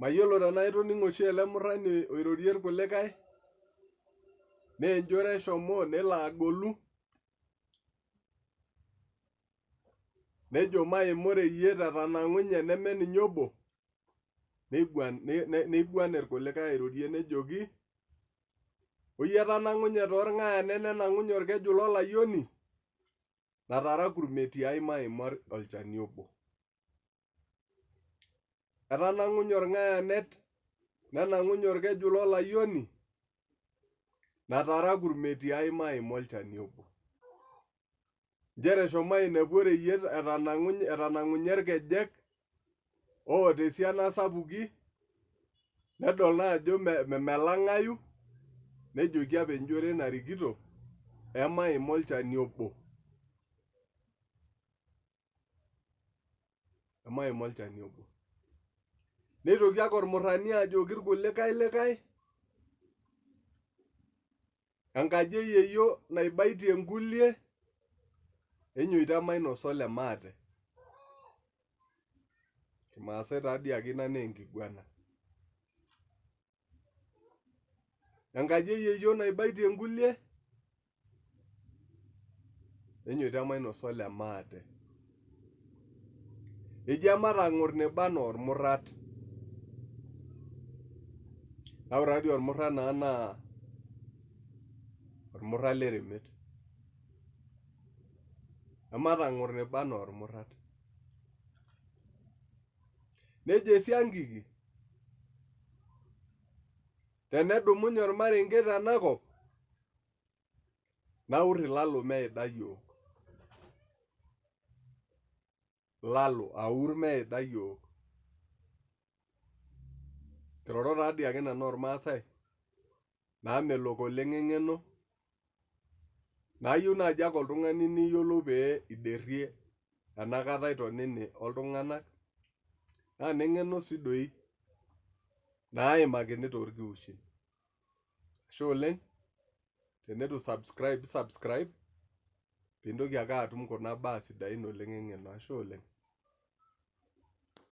Mayiolo tenaa itoning'o oshi ele murrani oirorie irkulikae, naa enjore eshomo nelo agolu, nejo maima ore iyie tetanang'unye neme ninye obo, neiguan irkulikae airorie nejoki, oyie etanang'unye toorng'aane nenang'unye orkeju lolayioni, Natara kurmeti ai maima olchani obo. Etanang'unye orng'aanet nenang'unye orkeju lolayioni, Natara kurmeti ai maima olchani obo. Njere eshomo ainepu ore iyie etanang'unye irkejek oota esiana sapuki, nedol naa ajo melang'ayu, nejoki apa enjore narikito, emaima olchani obo. Emaima olchani obo. Neitoki ake ormurrani ajoki irkulikae likae, enkaji eyeyio naibaitie nkulie, enyoito mainosa ole maate. Kimaasai taadii ake ina naa enkiguana. Enkaji eyeyio naibaitie nkulie, enyoito mainosa ole maate. Eji ematang'or neiba anaa ormurrat. Na ore taadii ormurrat naa ormurrat leremet. Ematang'or neiba anaa ormurrat. Nejo esiankiki, tenedumunye ormarenke tenakop, naurr ilalo meida yiok. Ilalo aurr meida yiok. Kiroro taadii ake nanu ormaasai, naamelok oleng eng'eno, naayieu naaji ake oltung'ani niyiolou pee iderrie enakata itonini oltung'anak, naa neng'eno sii doi naimakini torkiushin. Ashe oleng, teneitu subscribe, subscribe, pintoki ake atum kuna baa sidain oleng eng'eno. Ashe oleng.